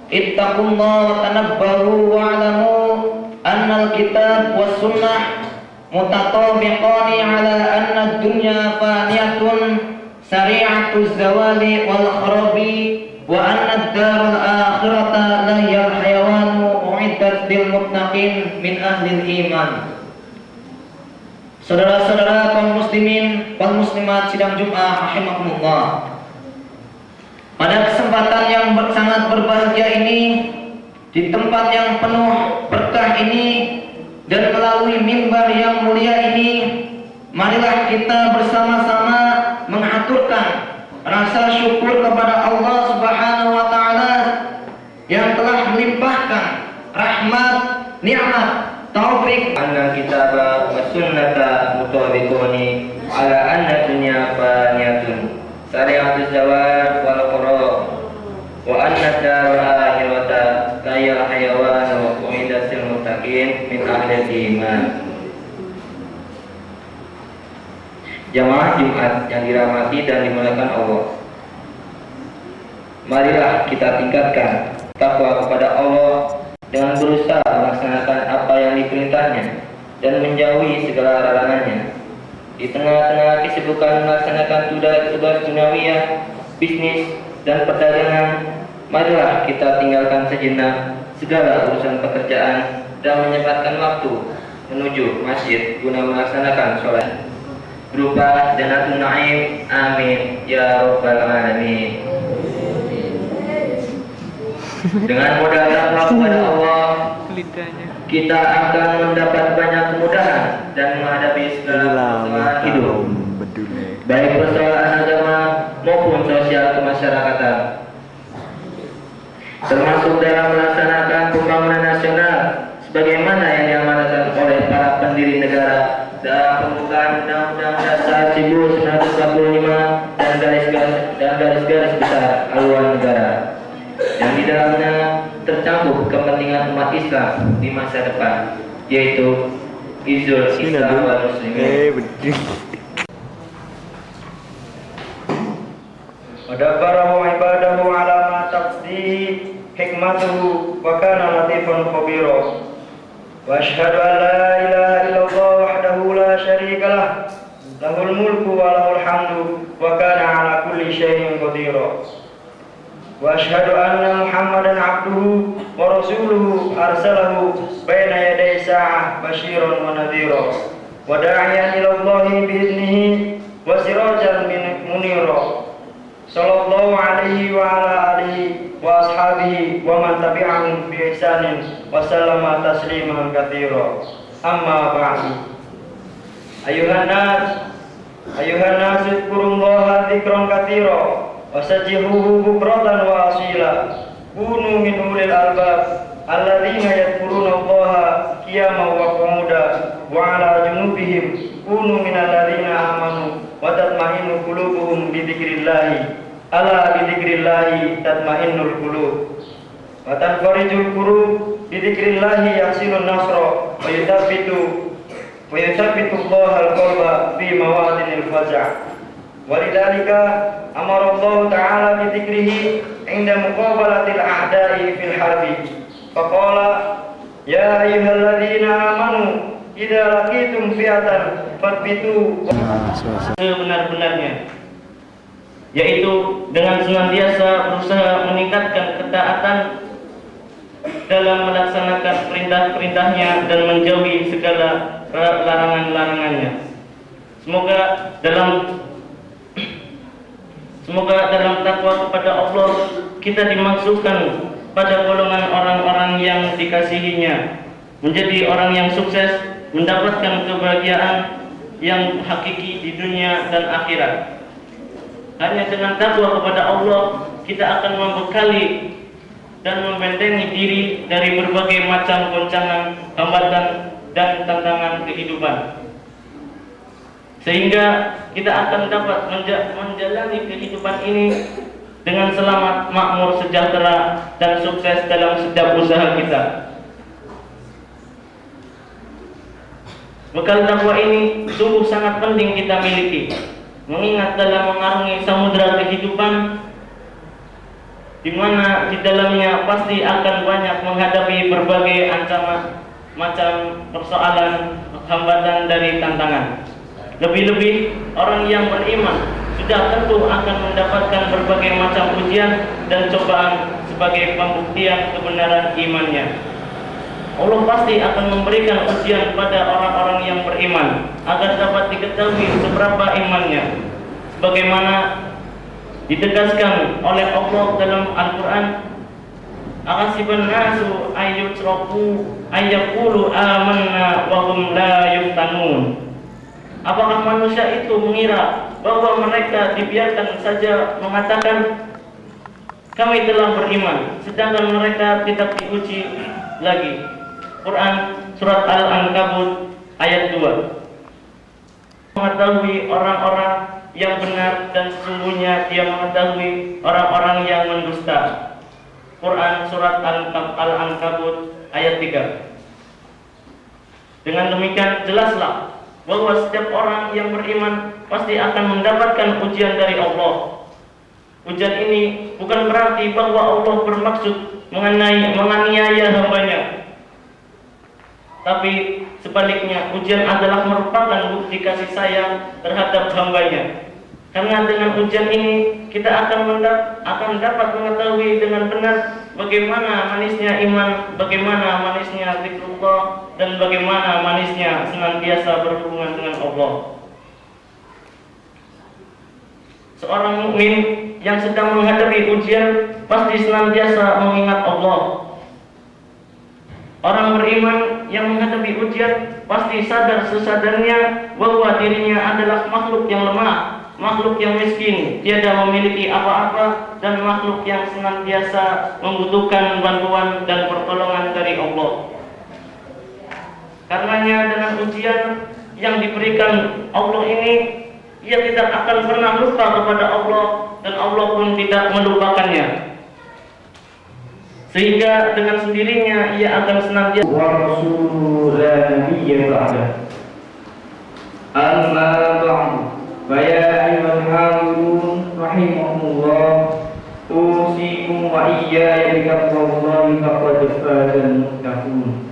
ittaqullah wa tanabbahu wa'lamu annal kitab was sunnah mutatabiqani ala anna ad-dunya faniyatun sari'atuz zawali wal kharabi wa anna ad-darul akhirata la hiyal hayawanu u'iddat lil muttaqin min ahlil iman. Saudara-saudara kaum muslimin wal muslimat sidang Jumat rahimakumullah. Pada kesempatan yang sangat berbahagia ini, di tempat yang penuh berkah ini, dan melalui mimbar yang mulia ini, marilah kita bersama-sama mengaturkan rasa syukur kepada Allah Subhanahu wa taala yang telah melimpahkan rahmat, nikmat, taufik anna kitaba wa sunnata mutabiquni ala anna dunya faniyatun sari'atuz zawal wal qara wa anna darul akhirata kaya hayawan wa uidatil muttaqin min ahli iman. Jamaah Jumat yang dirahmati dan dimuliakan Allah, marilah kita tingkatkan takwa kepada Allah dengan berusaha melaksanakan apa yang diperintahnya dan menjauhi segala larangannya. Di tengah-tengah kesibukan melaksanakan tugas duniawiyah, bisnis, dan perdagangan, marilah kita tinggalkan sejenak segala urusan pekerjaan dan menyempatkan waktu menuju masjid guna melaksanakan sholat berupa Jannatul Naim. Amin ya rabbal alamin. Dengan modal takwa kepada Allah, kita akan mendapat banyak kemudahan dan menghadapi segala persoalan hidup, baik persoalan agama maupun sosial kemasyarakatan, termasuk dalam melaksanakan pembangunan nasional sebagaimana yang diamanatkan oleh para pendiri negara dalam pembukaan Undang-Undang Dasar 1945 dan garis-garis besar haluan negara, yang di dalamnya tercakup kepentingan umat Islam di masa depan, yaitu izul Islam wal muslimin. Wadabarahu ibadahu ala ma taqdi hikmatuhu wa kana latifan khabira. Wa asyhadu an la ilaha illallah wahdahu la syarika lah, lahul mulku wa lahul hamdu wa kana ala kulli syai'in qadira. Wa asyhadu anna Muhammadan abduhu wa rasuluhu arsalahu baina yaday sa'ah basyiran wa nadhira wa da'iyan ila Allahi bi'idnihi wa sirajan munira. Sallallahu alaihi wa ala alihi wa ashabihi wa man tabi'ahum bi ihsanin wa sallama tasliman katsira. Amma ba'du. Ayuhan nas dzkurullaha dzikran katsira wasajihuhu bukratan wa asila. Kunu min ulil albab alladzina yadhkuruna Allaha qiyaman wa qu'udan wa 'ala junubihim. Kunu min alladzina amanu wa tatma'innu qulubuhum bi dzikrillah. Ala bi dzikrillah tatma'innul qulub. Wa tanfarijul qulub bi dzikrillah yahsilun nasra wa yuthabbitu Allahal qalba fi mawadinil faza'. Walidhalika amara Allah Ta'ala bi dzikrihi 'inda muqabalatil a'da'i fil harbi. Faqala ya ayyuhalladzina amanu idza laqitum fi'atan fathbitu sebenar-benarnya, yaitu dengan senantiasa berusaha meningkatkan ketaatan dalam melaksanakan perintah-perintahnya dan menjauhi segala larangan-larangannya. Semoga dalam takwa kepada Allah kita dimasukkan pada golongan orang-orang yang dikasihinya, menjadi orang yang sukses, mendapatkan kebahagiaan yang hakiki di dunia dan akhirat. Hanya dengan takwa kepada Allah kita akan membekali dan membentengi diri dari berbagai macam goncangan, hambatan, dan tantangan kehidupan, sehingga kita akan dapat menjalani kehidupan ini dengan selamat, makmur, sejahtera, dan sukses dalam setiap usaha kita. Bekal takwa ini sungguh sangat penting kita miliki, mengingat dalam mengarungi samudera kehidupan di mana di dalamnya pasti akan banyak menghadapi berbagai ancaman macam persoalan, hambatan dari tantangan. Lebih-lebih orang yang beriman sudah tentu akan mendapatkan berbagai macam ujian dan cobaan sebagai pembuktian kebenaran imannya. Allah pasti akan memberikan ujian pada orang-orang yang beriman agar dapat diketahui seberapa imannya, sebagaimana ditegaskan oleh Allah dalam Al-Quran, "Ahasiban nasu ayyutraku ayyaqulu amanna wa hum la yuftanun." Apakah manusia itu mengira bahwa mereka dibiarkan saja mengatakan kami telah beriman, sedangkan mereka tidak diuji lagi? Quran surat Al-Ankabut ayat 2. Mengetahui orang-orang yang benar dan sesungguhnya dia mengetahui orang-orang yang mendusta. Quran surat Al-Ankabut ayat 3. Dengan demikian jelaslah bahwa setiap orang yang beriman pasti akan mendapatkan ujian dari Allah. Ujian ini bukan berarti bahwa Allah bermaksud menganiaya hambanya, tapi sebaliknya ujian adalah merupakan bukti kasih sayang terhadap hambanya. Karena dengan ujian ini kita akan dapat mengetahui dengan benar bagaimana manisnya iman, bagaimana manisnya zikrullah, dan bagaimana manisnya senantiasa berhubungan dengan Allah. Seorang mukmin yang sedang menghadapi ujian pasti senantiasa mengingat Allah. Orang beriman yang menghadapi ujian pasti sadar sesadarnya bahwa dirinya adalah makhluk yang lemah, makhluk yang miskin, tiada memiliki apa-apa, dan makhluk yang senantiasa membutuhkan bantuan dan pertolongan dari Allah. Karenanya dengan ujian yang diberikan Allah ini, ia tidak akan pernah lupa kepada Allah, dan Allah pun tidak melupakannya. Sehingga dengan sendirinya ia akan senantiasa Amma ba'du. Faya ayyuhal hadirun rahimakumullah, usikum wa iyaya biqallahi faqad fazal muttaqun.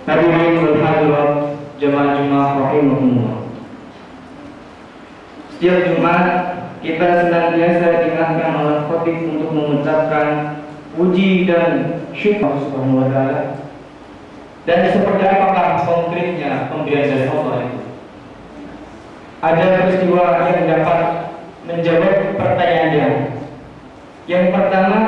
Hadirin wal hadirat jemaah rahimakumullah. Setiap Jumat kita senantiasa diingatkan oleh khatib untuk mengucapkan puji dan syukur Subhanahu wa taala. Dan seperti apakah konkretnya pemberian dari Allah itu? Ada peristiwa yang dapat menjawab pertanyaan. Yang pertama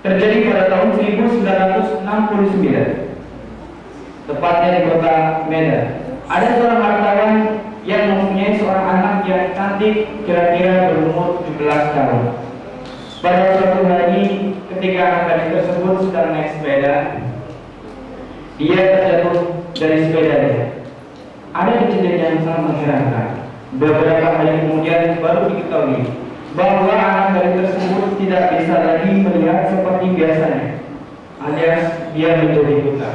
terjadi pada tahun 1969, tepatnya di kota Medan. Ada seorang hartawan yang mempunyai seorang anak yang cantik, kira-kira berumur 17 tahun. Pada suatu hari ketika anak tersebut sedang naik sepeda, dia terjatuh dari sepedanya. Ada kejadian yang sangat mengherankan. Beberapa hari kemudian baru diketahui bahwa anak tersebut tidak bisa lagi melihat seperti biasanya, alias dia menjadi buta.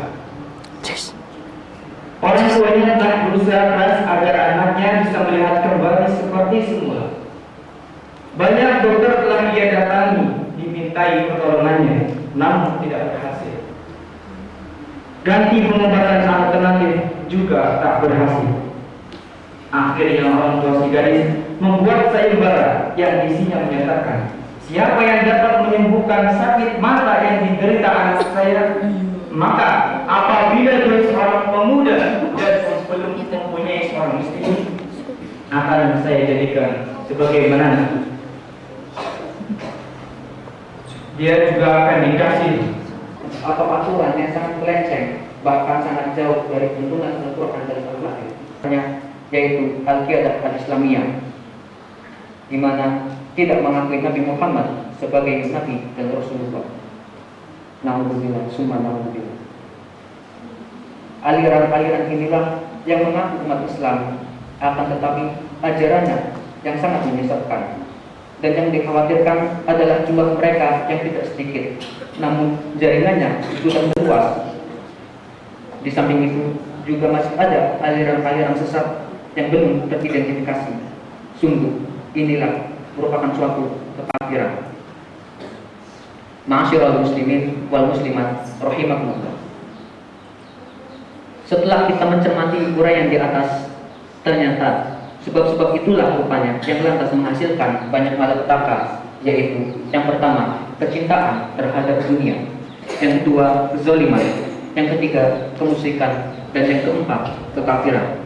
Orang tuanya telah berusaha keras agar anaknya bisa melihat kembali seperti semula. Banyak dokter telah ia datangi, dimintai pertolongannya, namun tidak berhasil. Ganti pengobatan alternatif juga tak berhasil. Akhirnya orang tua si gadis membuat sayembara yang isinya menyatakan, siapa yang dapat menyembuhkan sakit mata yang diderita anak saya, maka apabila dia seorang pemuda dan belum mempunyai seorang istri, akan saya jadikan sebagai menantu. Dia juga akan dikasih atau aturan yang sangat melenceng, bahkan sangat jauh dari tuntunan Al-Quran dan Al-Quran, yaitu Al-Qiyadah Al-Islamiyah, di mana tidak mengakui Nabi Muhammad sebagai Nabi dan Rasulullah. Na'udzubillah, summa na'udzubillah. Aliran-aliran inilah yang mengaku umat Islam, akan tetapi ajarannya yang sangat menyesatkan. Dan yang dikhawatirkan adalah jumlah mereka yang tidak sedikit, namun jaringannya sudah luas. Di samping itu juga masih ada aliran-aliran sesat yang belum teridentifikasi. Sungguh inilah merupakan suatu kekafiran. Ma'asyiral muslimin wal muslimat rahimakumullah. Setelah kita mencermati uraian di atas, ternyata sebab-sebab itulah rupanya yang lantas menghasilkan banyak malapetaka, yaitu yang pertama, kecintaan terhadap dunia, yang kedua, kezaliman, yang ketiga, kemusyrikan, dan yang keempat, kekafiran.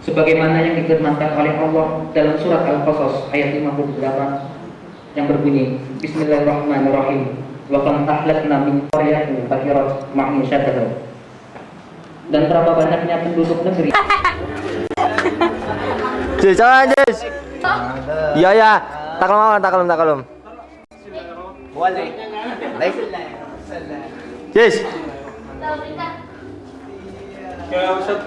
Sebagaimana yang difirmankan oleh Allah dalam surat Al-Qasas ayat 58 yang berbunyi, Bismillahirrahmanirrahim, wa kam ahlakna min qaryatin katsirat ma'isyatatha. Dan berapa banyaknya penduduk negeri. Jis, jangan Jis. Iya ya, takalum. Jis. Ya Ustaz.